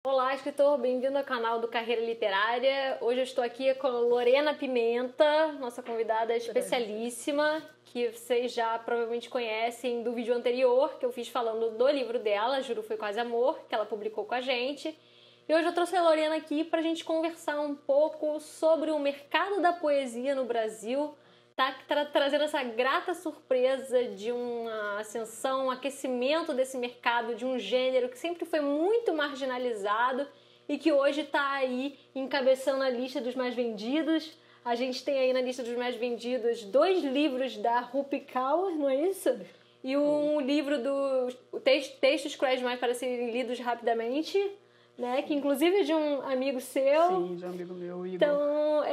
Olá, escritor, bem-vindo ao canal do Carreira Literária. Hoje eu estou aqui com a Lorena Pimenta, nossa convidada especialíssima, que vocês já provavelmente conhecem do vídeo anterior que eu fiz falando do livro dela, Juro Foi Quase Amor, que ela publicou com a gente. E hoje eu trouxe a Lorena aqui para a gente conversar um pouco sobre o mercado da poesia no Brasil. Tá trazendo essa grata surpresa de uma ascensão, um aquecimento desse mercado, de um gênero que sempre foi muito marginalizado e que hoje está aí encabeçando a lista dos mais vendidos. A gente tem aí na lista dos mais vendidos 2 livros da Rupi Kaur, não é isso? E um livro do Textos Cruéis Demais para Serem Lidos Rapidamente, né? Que inclusive é de um amigo seu. Sim, de um amigo meu, Igor. Então,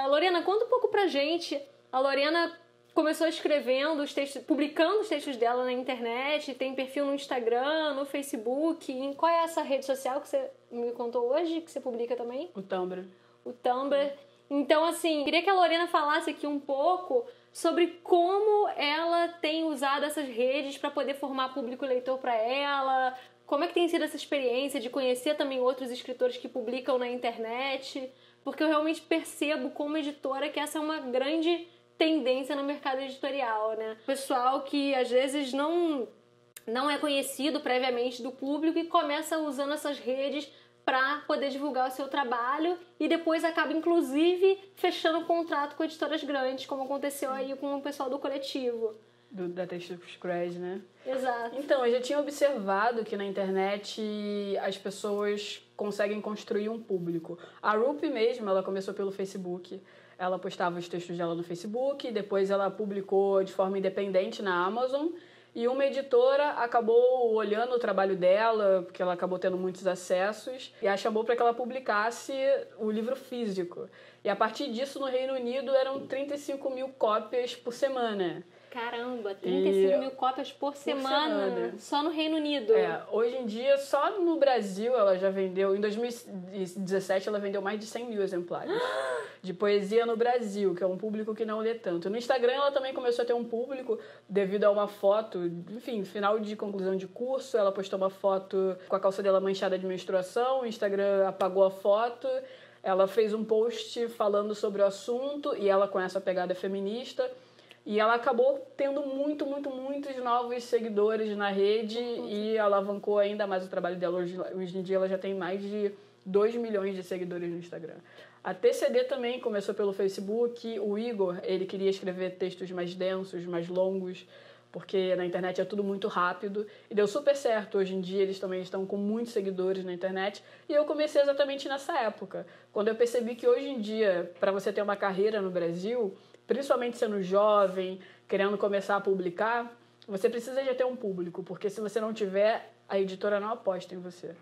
Lorena, conta um pouco pra gente. A Lorena começou escrevendo os textos, publicando os textos dela na internet, tem perfil no Instagram, no Facebook. Em qual é essa rede social que você me contou hoje, que você publica também? O Tumblr. O Tumblr. Então, assim, queria que a Lorena falasse aqui um pouco sobre como ela tem usado essas redes para poder formar público leitor para ela, como é que tem sido essa experiência de conhecer também outros escritores que publicam na internet, porque eu realmente percebo como editora que essa é uma grande tendência no mercado editorial, né? Pessoal que às vezes não é conhecido previamente do público e começa usando essas redes para poder divulgar o seu trabalho e depois acaba, inclusive, fechando um contrato com editoras grandes, como aconteceu aí com o pessoal do Coletivo. Da Textos Cruéis, né? Exato. Então, eu já tinha observado que na internet as pessoas conseguem construir um público. A Rupi mesmo, ela começou pelo Facebook. Ela postava os textos dela no Facebook, depois ela publicou de forma independente na Amazon e uma editora acabou olhando o trabalho dela, porque ela acabou tendo muitos acessos, e a chamou para que ela publicasse o livro físico. E a partir disso, no Reino Unido, eram 35 mil cópias por semana. Caramba, 35 mil cópias por semana, só no Reino Unido. Hoje em dia, só no Brasil ela já vendeu, em 2017 ela vendeu mais de 100 mil exemplares de poesia no Brasil, que é um público que não lê tanto. No Instagram ela também começou a ter um público devido a uma foto, enfim, final de conclusão de curso, ela postou uma foto com a calça dela manchada de menstruação, o Instagram apagou a foto, ela fez um post falando sobre o assunto e ela com essa pegada feminista. E ela acabou tendo muitos novos seguidores na rede e alavancou ainda mais o trabalho dela. Hoje em dia ela já tem mais de 2 milhões de seguidores no Instagram. A TCD também começou pelo Facebook. O Igor, ele queria escrever textos mais densos, mais longos, porque na internet é tudo muito rápido. E deu super certo. Hoje em dia eles também estão com muitos seguidores na internet. E eu comecei exatamente nessa época. Quando eu percebi que hoje em dia, para você ter uma carreira no Brasil, principalmente sendo jovem, querendo começar a publicar, você precisa já ter um público, porque se você não tiver, a editora não aposta em você.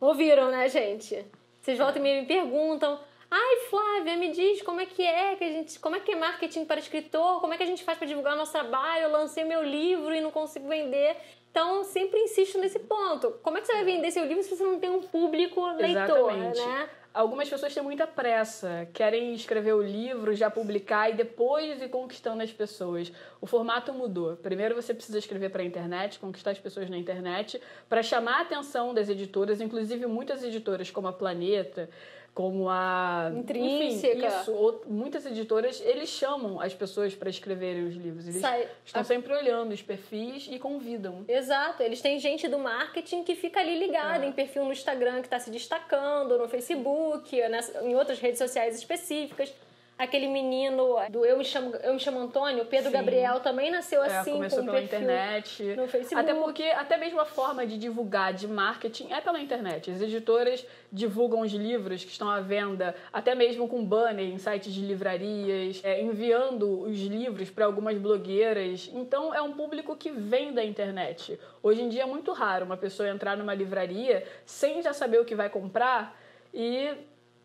Ouviram, né, gente? Vocês voltam e me perguntam: ai, Flávia, me diz como é que é marketing para escritor, como é que a gente faz para divulgar o nosso trabalho, eu lancei meu livro e não consigo vender. Então, sempre insisto nesse ponto. Como é que você vai vender seu livro se você não tem um público leitor, né? Algumas pessoas têm muita pressa, querem escrever o livro, já publicar e depois ir conquistando as pessoas. O formato mudou. Primeiro você precisa escrever para a internet, conquistar as pessoas na internet, para chamar a atenção das editoras, inclusive muitas editoras como a Planeta, como a Intrínseca. Enfim, muitas editoras, eles chamam as pessoas para escreverem os livros. Eles estão sempre olhando os perfis e convidam. Exato. Eles têm gente do marketing que fica ali ligada em perfil no Instagram que está se destacando, no Facebook, em outras redes sociais específicas. Aquele menino do Eu Me Chamo Antônio, Pedro Gabriel, também nasceu assim, começou com um pela perfil internet. no Facebook. Até porque, até mesmo a forma de divulgar, de marketing, é pela internet. As editoras divulgam os livros que estão à venda, até mesmo com banner em sites de livrarias, enviando os livros para algumas blogueiras. Então, é um público que vem da internet. Hoje em dia é muito raro uma pessoa entrar numa livraria sem já saber o que vai comprar e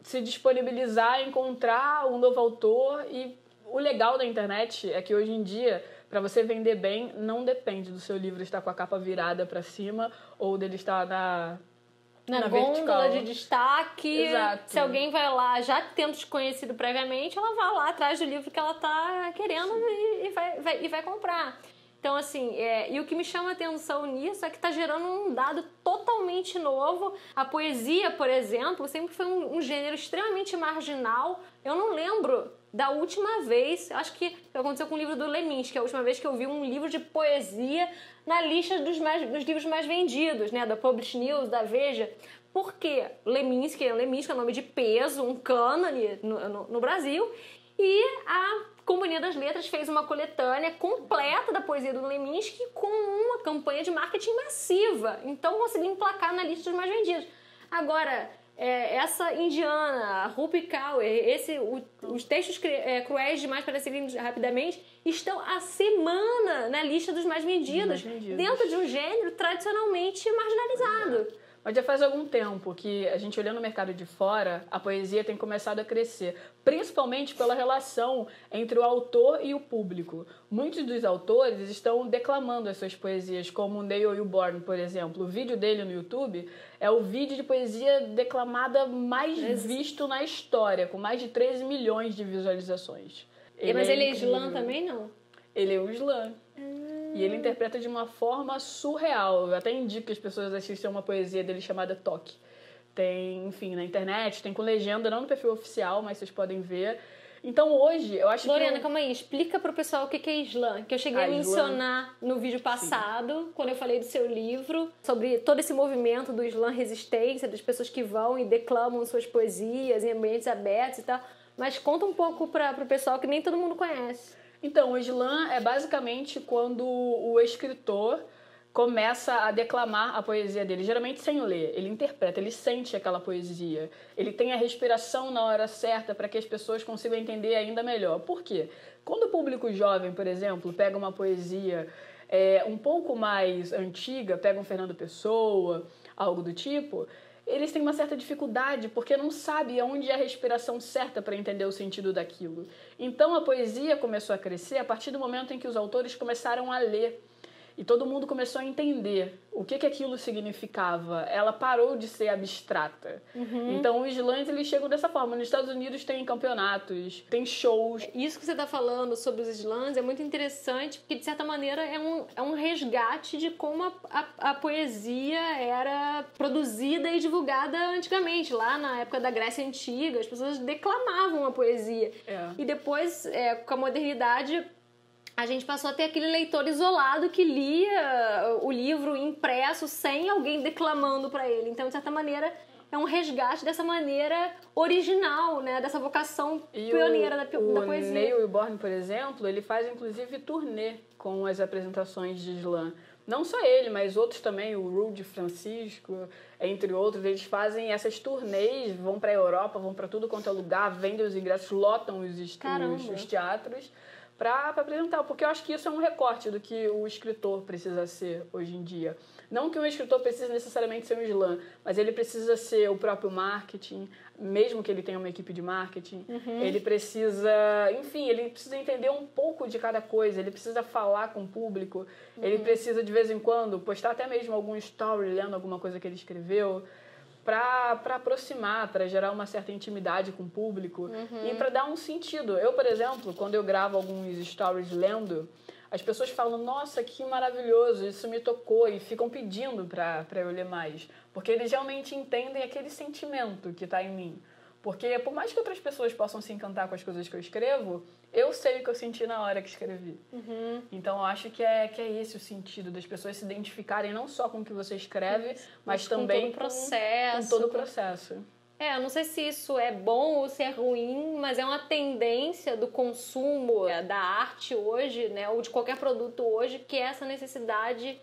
se disponibilizar, encontrar um novo autor. E o legal da internet é que hoje em dia, para você vender bem, não depende do seu livro estar com a capa virada para cima ou dele estar na gôndola de destaque. Exato. Se alguém vai lá, já tendo te conhecido previamente, ela vai lá atrás do livro que ela tá querendo e vai comprar. Então, assim, e o que me chama a atenção nisso é que está gerando um dado totalmente novo. A poesia, por exemplo, sempre foi um gênero extremamente marginal. Eu não lembro da última vez, acho que aconteceu com o livro do Leminski, a última vez que eu vi um livro de poesia na lista dos livros mais vendidos, né, da Publish News, da Veja. Por quê? Leminski é um nome de peso, um cânone no Brasil, e a Companhia das Letras fez uma coletânea completa da poesia do Leminski com uma campanha de marketing massiva. Então conseguiu emplacar na lista dos mais vendidos. Agora, essa indiana, a Rupi Kaur, os textos cruéis demais para serem rapidamente, estão há semana na lista dos mais vendidos, dentro de um gênero tradicionalmente marginalizado. Mas já faz algum tempo que a gente olhando o mercado de fora, a poesia tem começado a crescer, principalmente pela relação entre o autor e o público. Muitos dos autores estão declamando as suas poesias, como o Neil Hilborn, por exemplo. O vídeo dele no YouTube é o vídeo de poesia declamada mais visto na história, com mais de 13 milhões de visualizações. Mas ele é slam também, não? Ele é um slam. E ele interpreta de uma forma surreal. Eu até indico que as pessoas assistam uma poesia dele chamada Toque. Tem, enfim, na internet, tem com legenda, não no perfil oficial, mas vocês podem ver. Então hoje, eu acho Lorena, calma aí, explica pro pessoal o que é slam. Que eu cheguei a mencionar no vídeo passado, quando eu falei do seu livro, sobre todo esse movimento do slam resistência, das pessoas que vão e declamam suas poesias em ambientes abertos e tal. Mas conta um pouco pro pessoal que nem todo mundo conhece. Então, o slam é basicamente quando o escritor começa a declamar a poesia dele, geralmente sem ler. Ele interpreta, ele sente aquela poesia. Ele tem a respiração na hora certa para que as pessoas consigam entender ainda melhor. Por quê? Quando o público jovem, por exemplo, pega uma poesia um pouco mais antiga, pega um Fernando Pessoa, algo do tipo, eles têm uma certa dificuldade porque não sabem aonde é a respiração certa para entender o sentido daquilo. Então a poesia começou a crescer a partir do momento em que os autores começaram a ler e todo mundo começou a entender o que aquilo significava. Ela parou de ser abstrata. Então os slams eles chegam dessa forma. Nos Estados Unidos tem campeonatos, tem shows. Isso que você está falando sobre os slams é muito interessante porque de certa maneira é um resgate de como a poesia era produzida e divulgada antigamente. Lá na época da Grécia Antiga, as pessoas declamavam a poesia. E depois, com a modernidade, a gente passou a ter aquele leitor isolado que lia o livro impresso sem alguém declamando para ele. Então, de certa maneira, é um resgate dessa maneira original, né? Dessa vocação pioneira da poesia. O Neil Hilborn, por exemplo, ele faz inclusive turnê com as apresentações de slam. Não só ele, mas outros também, o Rudy Francisco, entre outros, eles fazem essas turnês, vão para a Europa, vão para tudo quanto é lugar, vendem os ingressos, lotam os teatros para apresentar, porque eu acho que isso é um recorte do que o escritor precisa ser hoje em dia. Não que um escritor precise necessariamente ser um slam, mas ele precisa ser o próprio marketing, mesmo que ele tenha uma equipe de marketing. Ele precisa, enfim, ele precisa entender um pouco de cada coisa, ele precisa falar com o público, ele precisa de vez em quando postar até mesmo algum story lendo alguma coisa que ele escreveu, para aproximar, para gerar uma certa intimidade com o público e para dar um sentido. Eu, por exemplo, quando eu gravo alguns stories lendo, as pessoas falam, nossa, que maravilhoso, isso me tocou, e ficam pedindo para eu ler mais, porque eles realmente entendem aquele sentimento que está em mim. Porque por mais que outras pessoas possam se encantar com as coisas que eu escrevo, eu sei o que eu senti na hora que escrevi. Então eu acho que é esse o sentido, das pessoas se identificarem não só com o que você escreve, mas também com todo o processo. Eu não sei se isso é bom ou se é ruim, mas é uma tendência do consumo da arte hoje, né, ou de qualquer produto hoje, que é essa necessidade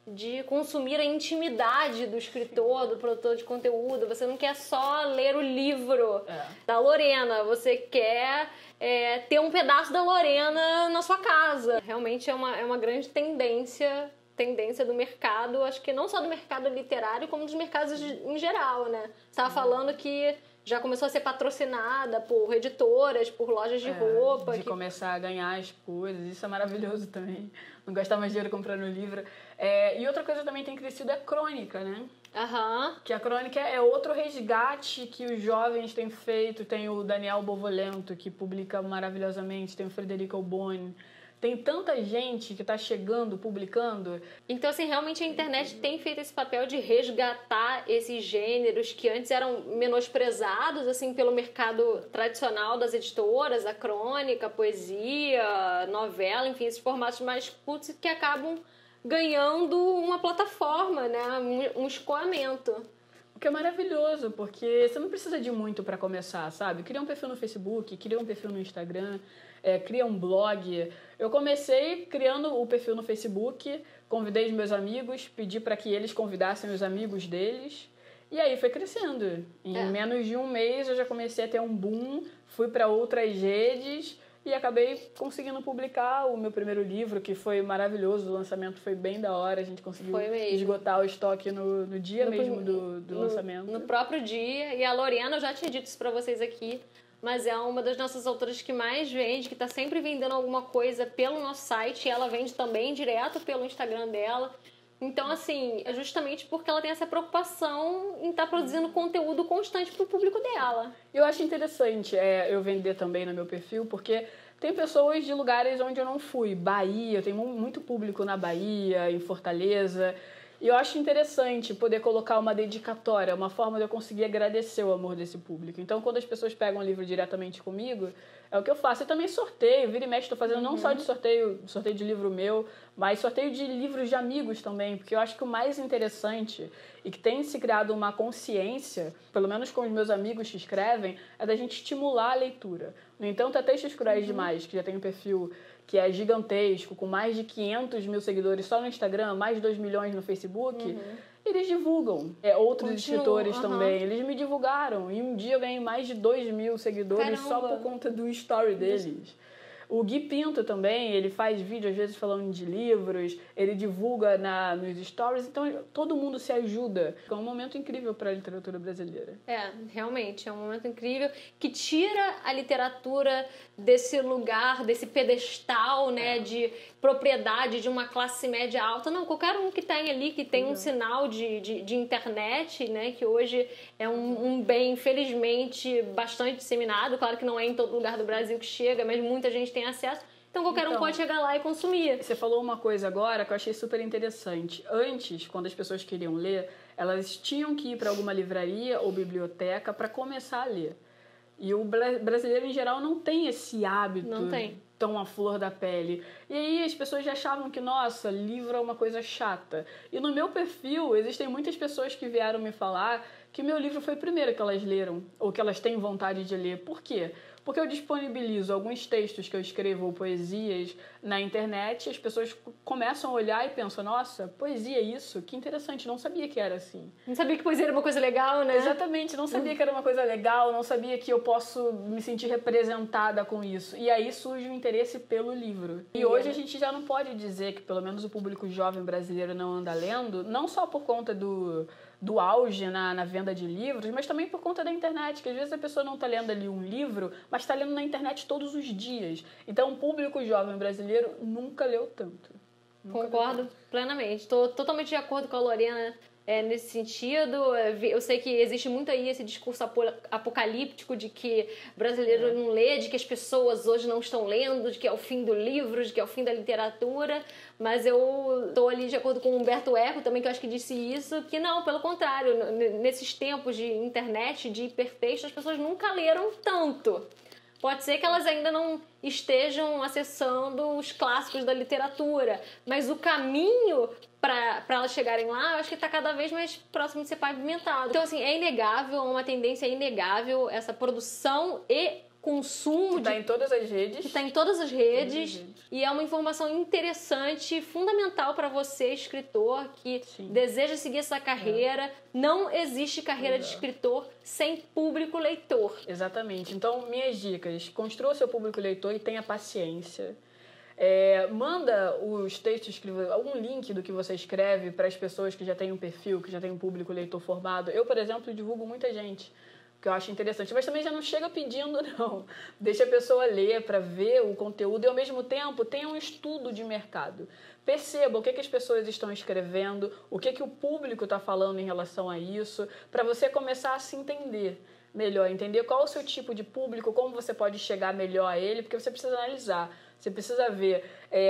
de consumir a intimidade do escritor, do produtor de conteúdo. Você não quer só ler o livro da Lorena, você quer ter um pedaço da Lorena na sua casa. Realmente é uma grande tendência do mercado, acho que não só do mercado literário, como dos mercados em geral, né? Você estava falando que já começou a ser patrocinada por editoras, por lojas de roupa. De começar a ganhar as coisas, isso é maravilhoso também. Não gastar mais dinheiro comprando livro. E outra coisa também tem crescido é a crônica, né? Que a crônica é outro resgate que os jovens têm feito. Tem o Daniel Bovolento, que publica maravilhosamente, tem o Frederico Alboni. Tem tanta gente que está chegando, publicando. Então, assim, realmente a internet tem feito esse papel de resgatar esses gêneros que antes eram menosprezados, assim, pelo mercado tradicional das editoras, a crônica, a poesia, novela, enfim, esses formatos mais cultos que acabam ganhando uma plataforma, né? Um escoamento. O que é maravilhoso, porque você não precisa de muito para começar, sabe? Cria um perfil no Facebook, cria um perfil no Instagram, cria um blog. Eu comecei criando o perfil no Facebook, convidei os meus amigos, pedi para que eles convidassem os amigos deles, e aí foi crescendo. Em menos de um mês eu já comecei a ter um boom, fui para outras redes e acabei conseguindo publicar o meu primeiro livro, que foi maravilhoso. O lançamento foi bem da hora, a gente conseguiu esgotar o estoque no dia mesmo do lançamento. No próprio dia. E a Lorena, eu já tinha dito isso pra vocês aqui, mas é uma das nossas autoras que mais vende, que tá sempre vendendo alguma coisa pelo nosso site, e ela vende também direto pelo Instagram dela. Então, assim, é justamente porque ela tem essa preocupação em estar produzindo conteúdo constante pro público dela. Eu acho interessante eu vender também no meu perfil, porque tem pessoas de lugares onde eu não fui. Bahia, eu tenho muito público na Bahia, em Fortaleza. E eu acho interessante poder colocar uma dedicatória, uma forma de eu conseguir agradecer o amor desse público. Então, quando as pessoas pegam o livro diretamente comigo, é o que eu faço. Eu também sorteio, vira e mexe, estou fazendo não só de sorteio de livro meu, mas sorteio de livros de amigos também, porque eu acho que o mais interessante e que tem se criado uma consciência, pelo menos com os meus amigos que escrevem, é da gente estimular a leitura. No entanto, a Textos Cruéis Demais, que já tem um perfil que é gigantesco, com mais de 500 mil seguidores só no Instagram, mais de 2 milhões no Facebook, eles divulgam. Outros escritores também, eles me divulgaram. E um dia eu ganhei mais de 2 mil seguidores só por conta do story deles. O Gui Pinto também, ele faz vídeo às vezes falando de livros, ele divulga nos stories, então todo mundo se ajuda. É um momento incrível para a literatura brasileira. Realmente, é um momento incrível que tira a literatura desse lugar, desse pedestal, né, de propriedade de uma classe média alta. Não, qualquer um que tem ali, que tem um sinal de internet, né, que hoje é um bem, infelizmente, bastante disseminado. Claro que não é em todo lugar do Brasil que chega, mas muita gente tem acesso. Então qualquer um pode chegar lá e consumir. Você falou uma coisa agora que eu achei super interessante. Antes, quando as pessoas queriam ler, elas tinham que ir para alguma livraria ou biblioteca para começar a ler. E o brasileiro, em geral, não tem esse hábito tão à flor da pele. E aí as pessoas já achavam que, nossa, livro é uma coisa chata. E no meu perfil, existem muitas pessoas que vieram me falar que meu livro foi o primeiro que elas leram, ou que elas têm vontade de ler. Por quê? Porque eu disponibilizo alguns textos que eu escrevo, ou poesias, na internet, e as pessoas começam a olhar e pensam, nossa, poesia isso? Que interessante, não sabia que era assim. Não sabia que poesia era uma coisa legal, né? Exatamente, não sabia que era uma coisa legal, não sabia que eu posso me sentir representada com isso. E aí surge o interesse pelo livro. E hoje a gente já não pode dizer que pelo menos o público jovem brasileiro não anda lendo, não só por conta do auge na venda de livros, mas também por conta da internet, que às vezes a pessoa não está lendo ali um livro, mas está lendo na internet todos os dias. Então, o público jovem brasileiro nunca leu tanto. Concordo plenamente. Estou totalmente de acordo com a Lorena nesse sentido. Eu sei que existe muito aí esse discurso apocalíptico de que brasileiro não lê, de que as pessoas hoje não estão lendo, de que é o fim do livro, de que é o fim da literatura. Mas eu estou ali de acordo com o Humberto Eco também, que eu acho que disse isso, que não, pelo contrário, nesses tempos de internet, de hipertexto, as pessoas nunca leram tanto. Pode ser que elas ainda não estejam acessando os clássicos da literatura, mas o caminho para elas chegarem lá, eu acho que está cada vez mais próximo de ser pavimentado. Então, assim, é inegável, uma tendência inegável essa produção e consumo. Que está em todas as redes. Que está em todas as redes. E é uma informação interessante, fundamental para você, escritor, que deseja seguir essa carreira. Não existe carreira de escritor sem público leitor. Exatamente. Então, minhas dicas. Construa seu público leitor e tenha paciência. Manda os textos, algum link do que você escreve para as pessoas que já têm um perfil, que já têm um público leitor formado. Eu, por exemplo, divulgo muita gente, que eu acho interessante, mas também já não chega pedindo, não. Deixa a pessoa ler para ver o conteúdo e, ao mesmo tempo, tenha um estudo de mercado. Perceba o que as pessoas estão escrevendo, o que o público está falando em relação a isso, para você começar a se entender melhor, entender qual é o seu tipo de público, como você pode chegar melhor a ele, porque você precisa analisar. Você precisa ver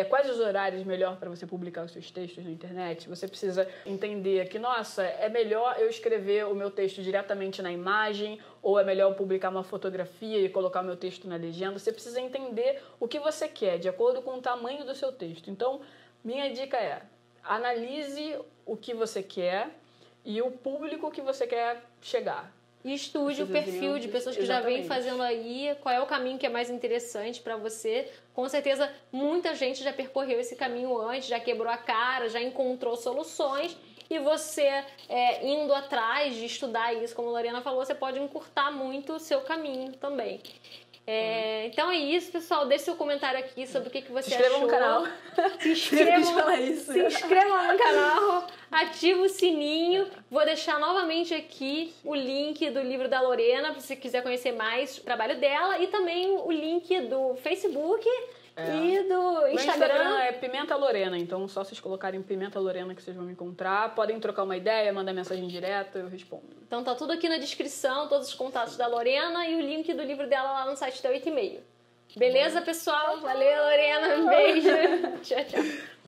quais os horários melhor para você publicar os seus textos na internet. Você precisa entender que, nossa, é melhor eu escrever o meu texto diretamente na imagem ou é melhor eu publicar uma fotografia e colocar o meu texto na legenda. Você precisa entender o que você quer, de acordo com o tamanho do seu texto. Então, minha dica é, analise o que você quer e o público que você quer chegar. E estude o perfil de pessoas que já vêm fazendo aí, qual é o caminho que é mais interessante para você. Com certeza, muita gente já percorreu esse caminho antes, já quebrou a cara, já encontrou soluções. E você, indo atrás de estudar isso, como a Lorena falou, você pode encurtar muito o seu caminho também. Então é isso, pessoal. Deixe seu comentário aqui sobre o que você achou. Se inscrevam no canal. Se inscrevam no canal. Ativa o sininho. Vou deixar novamente aqui o link do livro da Lorena, se você quiser conhecer mais o trabalho dela. E também o link do Facebook e do Instagram. Meu Instagram é Pimenta Lorena, então só vocês colocarem Pimenta Lorena que vocês vão me encontrar. Podem trocar uma ideia, mandar mensagem direta, eu respondo. Então tá tudo aqui na descrição, todos os contatos da Lorena e o link do livro dela lá no site da 8 e meio. Beleza, pessoal? Valeu, Lorena. Um beijo. Tchau, tchau.